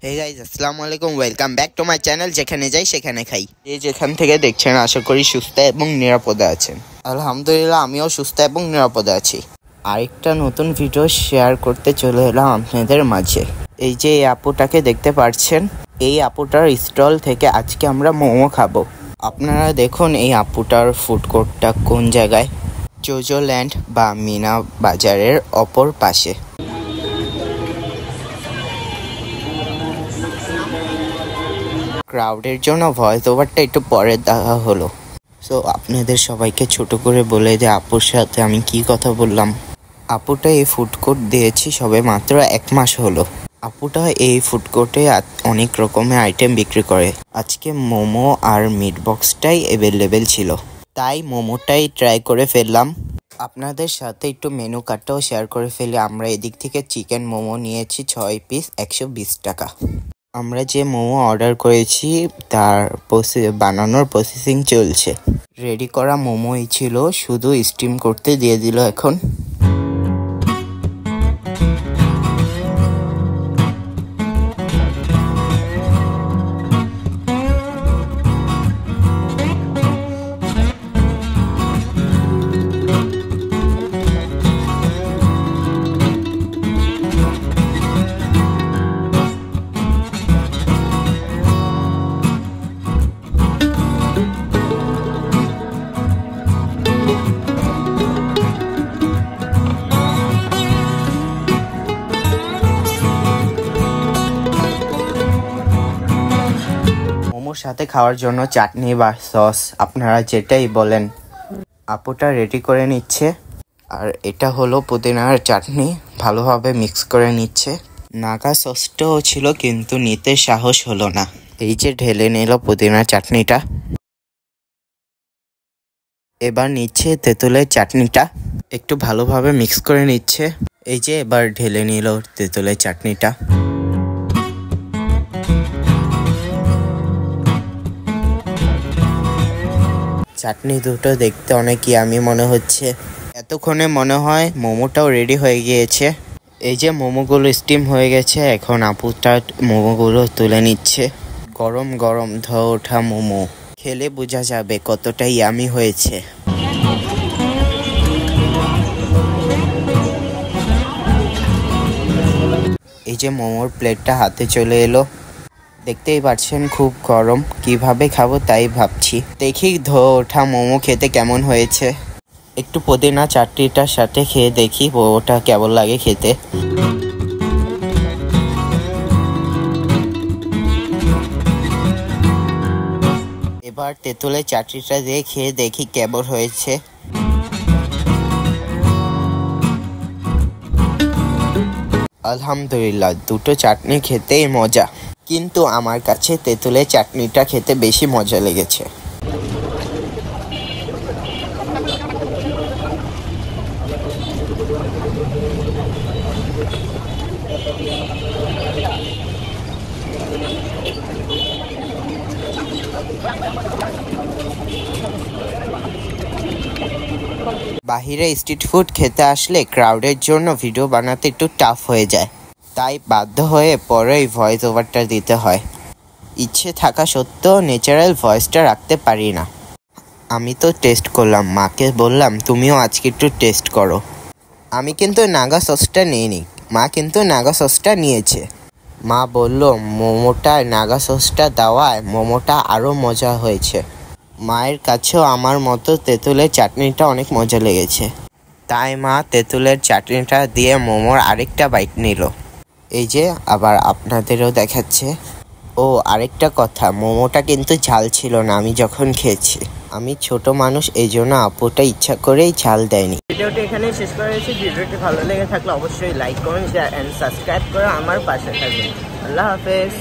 Hey guys, আসসালামু আলাইকুম। Welcome back to my channel যেখানে যাই সেখানে খাই। এই যেখান থেকে দেখছেন আশা করি সুস্থ এবং নিরাপদে আছেন। আলহামদুলিল্লাহ, আমিও সুস্থ এবং নিরাপদে আছি। আরেকটা নতুন ভিডিও শেয়ার করতে চলে এলাম আপনাদের মাঝে। এই যে এই আপুটাকে দেখতে পাচ্ছেন, এই আপুটার স্টল থেকে আজকে আমরা মোমো খাবো। আপনারা দেখুন এই আপুটার ফুড কোর্টটা কোন জায়গায়, জোজো ল্যান্ড বা মিনা বাজারের অপর পাশে। ক্রাউডের জন্য ভয়েস ওভারটা একটু পরে দেওয়া হলো। সো আপনাদের সবাইকে ছোট করে বলে যে আপুর সাথে আমি কি কথা বললাম। আপুটা এই ফুড কোর্ট দিয়েছি সবে মাত্র 1 মাস হলো। আপুটা এই ফুড কোর্টে অনেক রকমের আইটেম বিক্রি করে। আজকে মোমো আর মিট বক্সটাই অ্যাভেলেবেল ছিল, তাই মোমোটাই ট্রাই করে ফেললাম। আপনাদের সাথে একটু মেনু কার্ডটাও শেয়ার করে ফেলি। আমরা এদিক থেকে চিকেন মোমো নিয়েছি 6 পিস, 120 টাকা। আমরা যে মোমো অর্ডার করেছি তার বানানোর প্রসেসিং চলছে। রেডি করা মোমোই ছিল, শুধু স্টিম করতে দিয়ে দিল এখন। মোমোর সাথে খাওয়ার জন্য চাটনি বা সস আপনারা যেটাই বলেন, আপুটা রেডি করে নিচ্ছে। আর এটা হলো পুদিনার চাটনি, ভালোভাবে মিক্স করে নিচ্ছে। নাগা সসটাও ছিল কিন্তু নিতে সাহস হলো না। এই যে ঢেলে নিল পুদিনার চাটনিটা। এবার নিচ্ছে তেঁতুলের চাটনিটা, একটু ভালোভাবে মিক্স করে নিচ্ছে। এই যে এবার ঢেলে নিল তেঁতুলের চাটনিটা। চাটনি দুটো দেখতে অনেক ইয়ামি মনে হচ্ছে। এতক্ষণে মনে হয় মোমোটাও রেডি হয়ে গিয়েছে। এই যে মোমোগুলো স্টিম হয়ে গেছে, এখন আপুটা মোমোগুলো তুলে নিচ্ছে। গরম গরম ধোয়া ওঠা মোমো, খেলে বোঝা যাবে কতটা ইয়ামি হয়েছে। এই যে মোমোর প্লেটটা হাতে চলে এলো, দেখতেই পাচ্ছেন খুব গরম। কিভাবে খাবো তাই ভাবছি। দেখি ধোয়া ওঠা মোমো খেতে কেমন হয়েছে। একটু পুদিনা চাটনিটার সাথে খেয়ে দেখি ওটা কেমন লাগে খেতে। এবার তেঁতুলের চাটনিটা দিয়ে খেয়ে দেখি কেমন হয়েছে। আলহামদুলিল্লাহ, দুটো চাটনি খেতেই মজা, কিন্তু আমার কাছে তেঁতুলের চাটনিটা খেতে বেশি মজা লেগেছে। বাহিরে স্ট্রিট ফুড খেতে আসলে ক্রাউডের জন্য ভিডিও বানাতে একটু টাফ হয়ে যায়, তাই বাধ্য হয়ে পরেই ভয়েস ওভারটা দিতে হয়। ইচ্ছে থাকা সত্ত্বেও ন্যাচারাল ভয়েসটা রাখতে পারি না। আমি তো টেস্ট করলাম, মাকে বললাম তুমিও আজকে একটু টেস্ট করো। আমি কিন্তু নাগা সসটা নিইনি, মা কিন্তু নাগা সসটা নিয়েছে। মা বলল মোমোটা নাগা সসটা দেওয়ায় মোমোটা আরও মজা হয়েছে। মায়ের কাছেও আমার মতো তেঁতুলের চাটনিটা অনেক মজা লেগেছে, তাই মা তেঁতুলের চাটনিটা দিয়ে মোমোর আরেকটা বাইট নিল। এই যে আবার আপনাদেরও দেখাচ্ছে। ও আরেকটা কথা, মোমোটা কিন্তু ঝাল ছিল না আমি যখন খেয়েছি। আমি ছোট মানুষ, এই জন্য আপুটা ইচ্ছা করেই ঝাল দেয়নি। ভিডিওটি এখানে শেষ করা হয়েছে। ভিডিওটি ভালো লেগে থাকলে অবশ্যই like, comment, share and subscribe করে আমার পাশে থাকবেন। আল্লাহ হাফেজ।